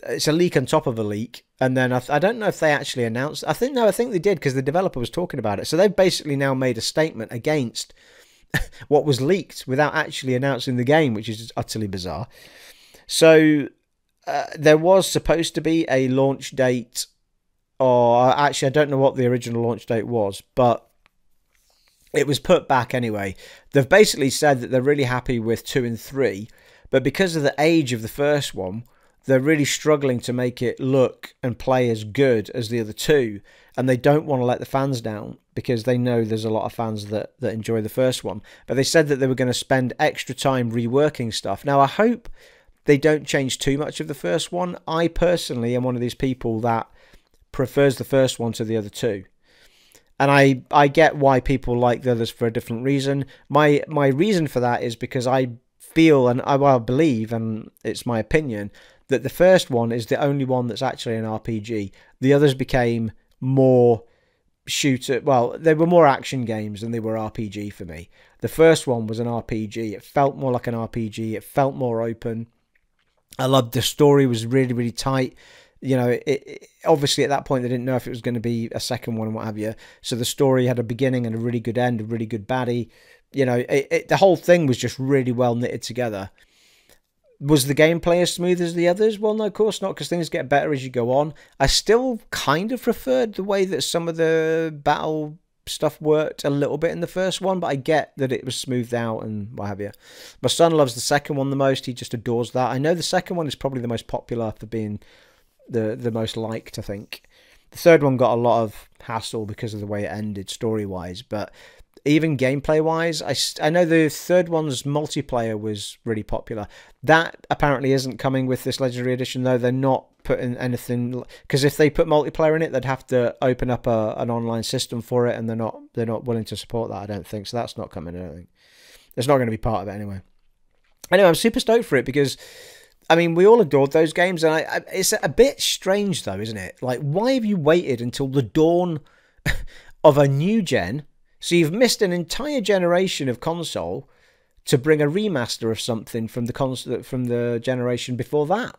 it's a leak on top of a leak, and then I don't know if they actually announced. I think they did, because the developer was talking about it. So they've basically now made a statement against what was leaked without actually announcing the game, which is just utterly bizarre. So there was supposed to be a launch date, or actually I don't know what the original launch date was, but it was put back anyway. They've basically said that they're really happy with 2 and 3, but because of the age of the first one, they're really struggling to make it look and play as good as the other two, and they don't want to let the fans down because they know there's a lot of fans that enjoy the first one. But they said that they were going to spend extra time reworking stuff. Now, I hope they don't change too much of the first one. I personally am one of these people that prefers the first one to the other two. And I get why people like the others for a different reason. My reason for that is because I feel, and I believe, and it's my opinion, that the first one is the only one that's actually an RPG. The others became more shooter. Well, they were more action games than they were RPG for me. The first one was an RPG. It felt more like an RPG. It felt more open. I loved the story. Was really, really tight. You know, it obviously at that point they didn't know if it was going to be a second one and what have you. So the story had a beginning and a really good end, a really good baddie. You know, the whole thing was just really well knitted together. Was the gameplay as smooth as the others? Well, no, of course not, because things get better as you go on. I still kind of preferred the way that some of the battle stuff worked a little bit in the first one, but I get that it was smoothed out and what have you. My son loves the second one the most. He just adores that. I know the second one is probably the most popular for being the most liked, I think. The third one got a lot of hassle because of the way it ended story-wise, but even gameplay-wise, I know the third one's multiplayer was really popular. That apparently isn't coming with this Legendary Edition, though. They're not putting anything, because if they put multiplayer in it, they'd have to open up an online system for it, and they're not willing to support that, I don't think. So that's not coming, I don't think. It's not going to be part of it anyway. Anyway, I'm super stoked for it because, I mean, we all adored those games, and it's a bit strange, though, isn't it? Like, why have you waited until the dawn of a new gen? So you've missed an entire generation of console to bring a remaster of something from the generation before that.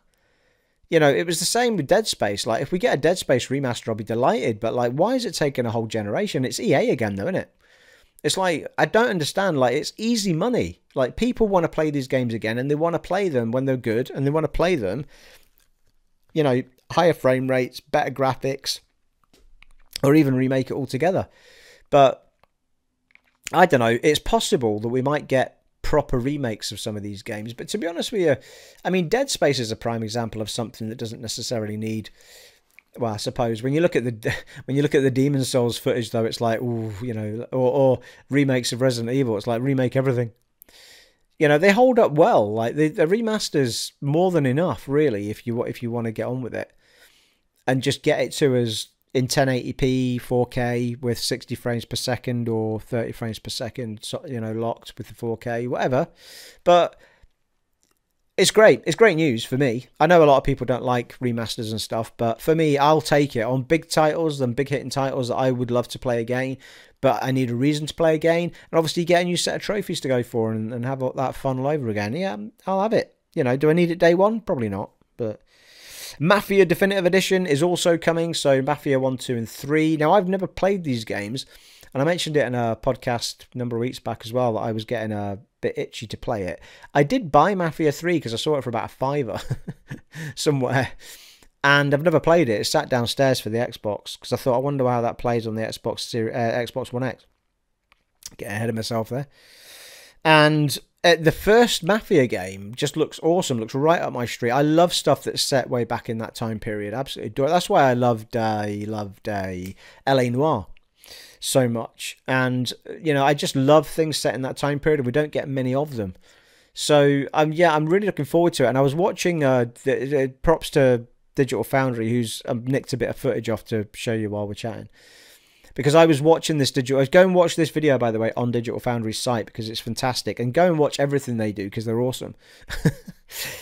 You know, it was the same with Dead Space. Like, if we get a Dead Space remaster, I'll be delighted. But, like, why is it taking a whole generation? It's EA again, though, isn't it? It's like, I don't understand. Like, it's easy money. Like, people want to play these games again, and they want to play them when they're good, and they want to play them, you know, higher frame rates, better graphics, or even remake it altogether. But I don't know. It's possible that we might get proper remakes of some of these games. But to be honest with you, I mean, Dead Space is a prime example of something that doesn't necessarily need. Well, I suppose when you look at the Demon Souls footage, though, it's like, ooh, you know, or remakes of Resident Evil, it's like remake everything. You know, they hold up well. Like the remaster's more than enough, really, if you want to get on with it, and just get it to us in 1080p, 4K with 60 frames per second or 30 frames per second, you know, locked with the 4K, whatever. But it's great. It's great news for me. I know a lot of people don't like remasters and stuff, but for me, I'll take it on big titles and big hitting titles that I would love to play again, but I need a reason to play again, and obviously get a new set of trophies to go for and have that fun all over again. Yeah, I'll have it. You know, do I need it day one? Probably not, but Mafia Definitive Edition is also coming, so Mafia 1, 2, and 3. Now, I've never played these games, and I mentioned it in a podcast a number of weeks back as well, that I was getting a bit itchy to play it. I did buy Mafia 3 because I saw it for about a $5 somewhere, and I've never played it. It sat downstairs for the Xbox, because I thought, I wonder how that plays on the Xbox One X. Get ahead of myself there. And the first Mafia game just looks awesome, looks right up my street. I love stuff that's set way back in that time period. Absolutely adore it. That's why I loved LA Noire so much. And, you know, I just love things set in that time period, and we don't get many of them. So, yeah, I'm really looking forward to it. And I was watching, props to Digital Foundry, who's nicked a bit of footage off to show you while we're chatting. Because I was watching this go and watch this video, by the way, on Digital Foundry's site, because it's fantastic. And go and watch everything they do, because they're awesome.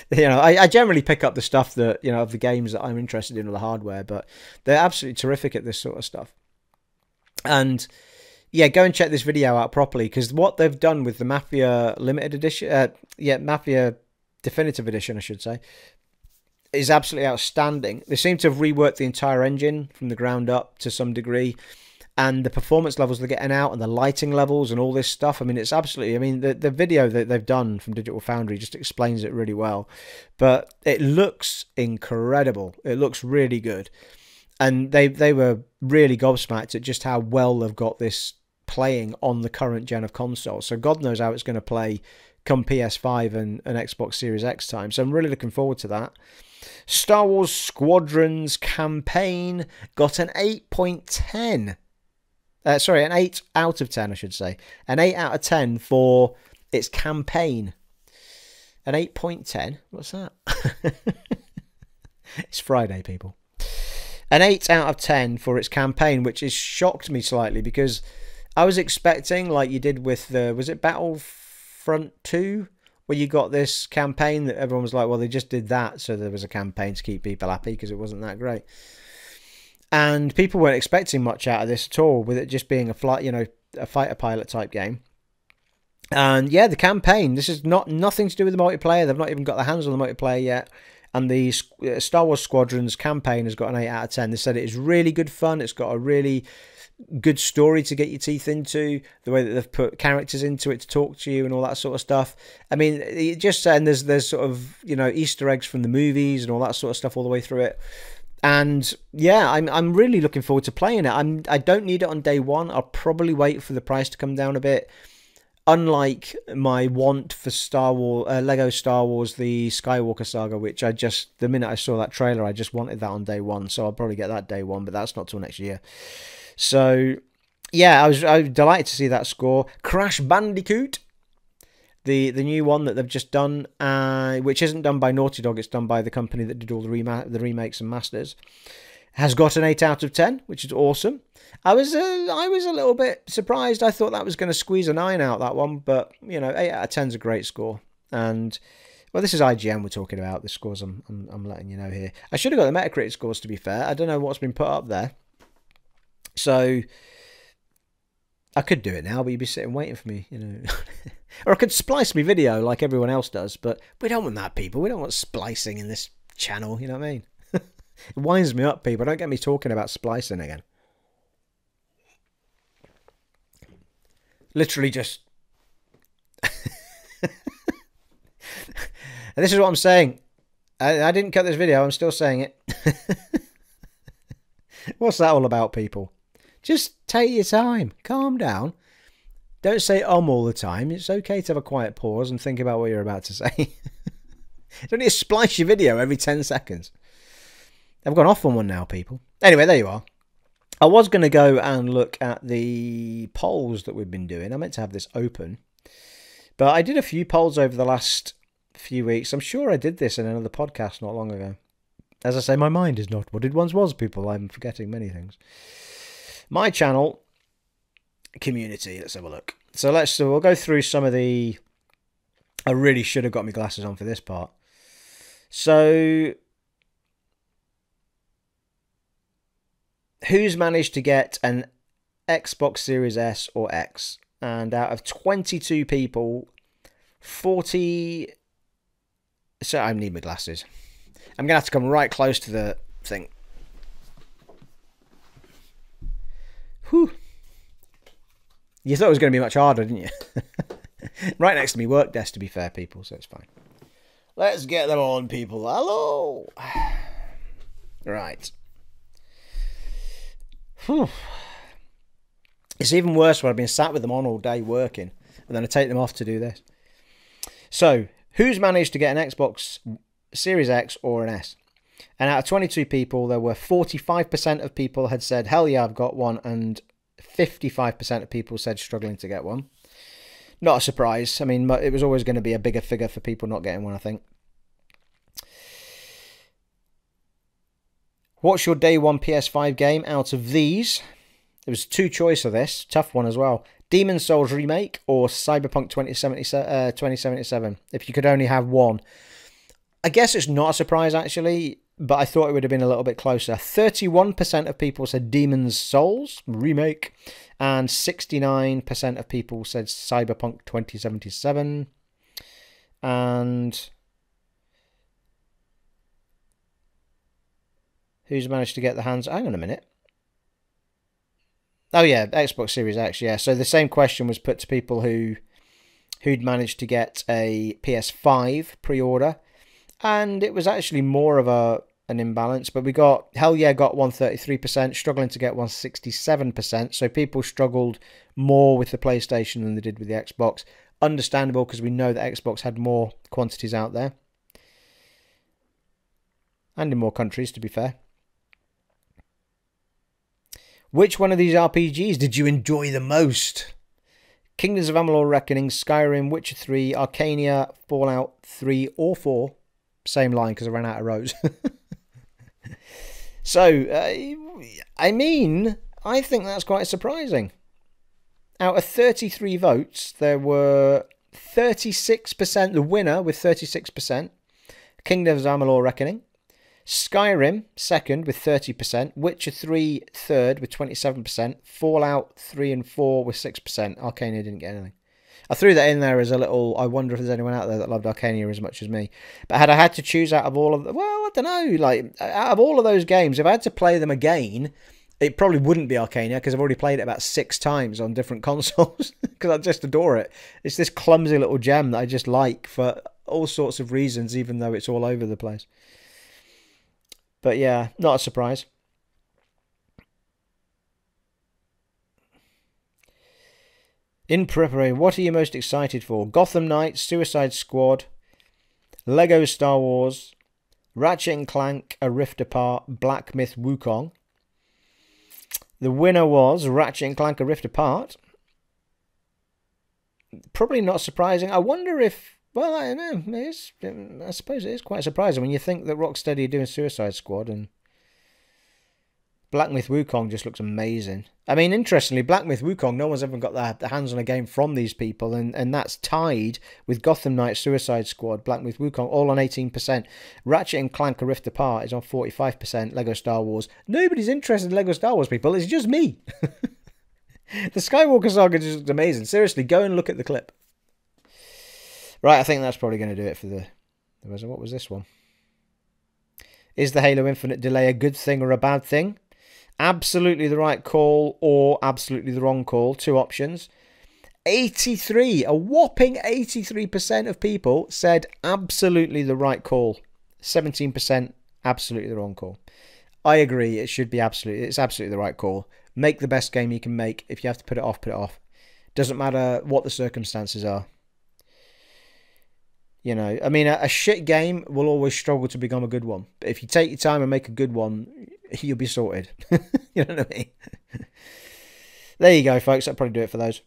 You know, I generally pick up the stuff that, you know, of the games that I'm interested in, or the hardware, but they're absolutely terrific at this sort of stuff. And yeah, go and check this video out properly, because what they've done with the Mafia Limited Edition, Mafia Definitive Edition, I should say, is absolutely outstanding. They seem to have reworked the entire engine from the ground up to some degree. And the performance levels they're getting out, and the lighting levels, and all this stuff. I mean, it's absolutely... I mean, the video that they've done from Digital Foundry just explains it really well. But it looks incredible. It looks really good. And they were really gobsmacked at just how well they've got this playing on the current gen of consoles. So God knows how it's going to play come PS5 and Xbox Series X time. So I'm really looking forward to that. Star Wars Squadrons campaign got an 8.10. Sorry, an 8 out of 10, I should say. An 8 out of 10 for its campaign. An 8.10? What's that? It's Friday, people. An 8 out of 10 for its campaign, which has shocked me slightly, because I was expecting, like you did with the... Was it Battlefront 2? Where you got this campaign that everyone was like, well, they just did that, so there was a campaign to keep people happy because it wasn't that great. And people weren't expecting much out of this at all, with it just being a fighter pilot type game. And yeah, the campaign, this is nothing to do with the multiplayer. They've not even got their hands on the multiplayer yet. And the Star Wars Squadrons campaign has got an 8 out of 10. They said it is really good fun. It's got a really good story to get your teeth into, the way that they've put characters into it to talk to you and all that sort of stuff. I mean, just saying, there's sort of, you know, Easter eggs from the movies and all that sort of stuff all the way through it. And yeah, I'm really looking forward to playing it. I don't need it on day one. I'll probably wait for the price to come down a bit. Unlike my want for Lego Star Wars, the Skywalker Saga, which the minute I saw that trailer, I just wanted that on day one. So I'll probably get that day one, but that's not till next year. So yeah, I was delighted to see that score. Crash Bandicoot, the new one that they've just done, which isn't done by Naughty Dog, it's done by the company that did all the remakes and masters, has got an 8 out of 10, which is awesome. I was a little bit surprised. I thought that was going to squeeze a 9 out, that one, but you know, 8 out of 10 is a great score. And well, this is IGN we're talking about, the scores I'm letting you know here. I should have got the Metacritic scores, to be fair. I don't know what's been put up there. So I could do it now, but you'd be sitting waiting for me, you know. Or I could splice my video like everyone else does, but we don't want that, people. We don't want splicing in this channel, you know what I mean? It winds me up, people. Don't get me talking about splicing again. Literally just... And this is what I'm saying. I didn't cut this video. I'm still saying it. What's that all about, people? Just take your time. Calm down. Don't say all the time. It's okay to have a quiet pause and think about what you're about to say. You don't need to splice your video every 10 seconds. I've gone off on one now, people. Anyway, there you are. I was going to go and look at the polls that we've been doing. I meant to have this open. But I did a few polls over the last few weeks. I'm sure I did this in another podcast not long ago. As I say, my mind is not what it once was, people. I'm forgetting many things. My channel, community. Let's have a look. So we'll go through some of the... I really should have got my glasses on for this part. So... who's managed to get an Xbox Series S or X? And out of 22 people, 40... So I need my glasses. I'm going to have to come right close to the thing. Whew. You thought it was going to be much harder, didn't you? Right next to me work desk, to be fair, people, so it's fine. Let's get them on, people. Hello! Right. Whew. It's even worse when I've been sat with them on all day working, and then I take them off to do this. So, who's managed to get an Xbox Series X or an S? And out of 22 people, there were 45% of people had said, hell yeah, I've got one, and 55% of people said struggling to get one. Not a surprise. I mean, it was always going to be a bigger figure for people not getting one, I think. What's your day one PS5 game out of these? There was two choice of this. Tough one as well. Demon's Souls Remake or Cyberpunk 2077. If you could only have one. I guess it's not a surprise, actually, but I thought it would have been a little bit closer. 31% of people said Demon's Souls Remake, and 69% of people said Cyberpunk 2077. And who's managed to get the hands... Hang on a minute. Oh, yeah, Xbox Series X, yeah. So the same question was put to people who'd managed to get a PS5 pre-order. And it was actually more of an imbalance. But we got... Hell yeah got 133%, struggling to get 167%. So people struggled more with the PlayStation than they did with the Xbox. Understandable, because we know that Xbox had more quantities out there. And in more countries, to be fair. Which one of these RPGs did you enjoy the most? Kingdoms of Amalur Reckoning, Skyrim, Witcher 3, Arcania, Fallout 3 or 4. Same line because I ran out of rows. So, I mean, I think that's quite surprising. Out of 33 votes, there were 36%, the winner with 36%, Kingdoms of Amalur Reckoning. Skyrim, second, with 30%. Witcher 3, third, with 27%. Fallout 3 and 4 with 6%. Arcania didn't get anything. I threw that in there as a little, I wonder if there's anyone out there that loved Arcania as much as me. But had I had to choose out of all of them, well, I don't know, like, out of all of those games, if I had to play them again, it probably wouldn't be Arcania, because I've already played it about 6 times on different consoles, because I just adore it. It's this clumsy little gem that I just like for all sorts of reasons, even though it's all over the place. But yeah, not a surprise. In preparation, what are you most excited for? Gotham Knights, Suicide Squad, Lego Star Wars, Ratchet & Clank, A Rift Apart, Black Myth Wukong. The winner was Ratchet & Clank, A Rift Apart. Probably not surprising. I wonder if... Well, I don't know. I suppose it is quite surprising when you think that Rocksteady are doing Suicide Squad, and Black Myth Wukong just looks amazing. I mean, interestingly, Black Myth Wukong, no one's ever got their hands on a game from these people, and that's tied with Gotham Knights, Suicide Squad, Black Myth Wukong, all on 18%. Ratchet & Clank A Rift Apart is on 45%. Lego Star Wars. Nobody's interested in Lego Star Wars, people. It's just me. The Skywalker Saga just looks amazing. Seriously, go and look at the clip. Right, I think that's probably going to do it for the... What was this one? Is the Halo Infinite delay a good thing or a bad thing? Absolutely the right call or absolutely the wrong call. 2 options. 83, a whopping 83% of people said absolutely the right call. 17% absolutely the wrong call. I agree, it should be absolutely... It's absolutely the right call. Make the best game you can make. If you have to put it off, put it off. Doesn't matter what the circumstances are. You know, I mean, a shit game will always struggle to become a good one. But if you take your time and make a good one, you'll be sorted. You know what I mean? There you go, folks. That'll probably do it for those.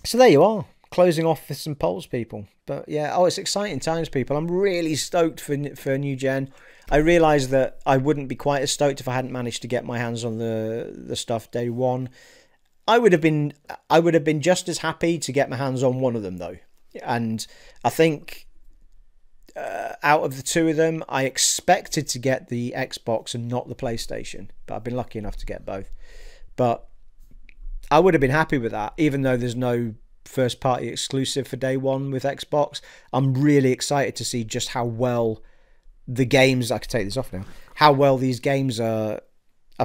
So there you are. Closing off with some polls, people. But yeah, oh, it's exciting times, people. I'm really stoked for new gen. I realised that I wouldn't be quite as stoked if I hadn't managed to get my hands on the stuff day one. I would have been just as happy to get my hands on one of them though. And I think out of the two of them, I expected to get the Xbox and not the PlayStation, but I've been lucky enough to get both. But I would have been happy with that, even though there's no first party exclusive for day one with Xbox. I'm really excited to see just how well the games, I can take this off now, how well these games are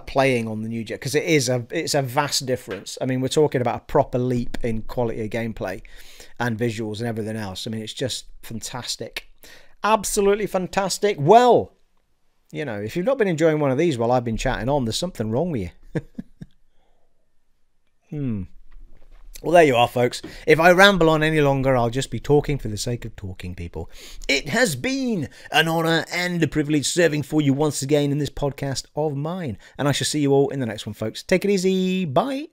playing on the new gen, because it's a vast difference. I mean, we're talking about a proper leap in quality of gameplay and visuals and everything else. I mean, it's just fantastic. Absolutely fantastic. Well, you know, if you've not been enjoying one of these while I've been chatting on, there's something wrong with you. Well, there you are, folks. If I ramble on any longer, I'll just be talking for the sake of talking, people. It has been an honour and a privilege serving for you once again in this podcast of mine. And I shall see you all in the next one, folks. Take it easy. Bye.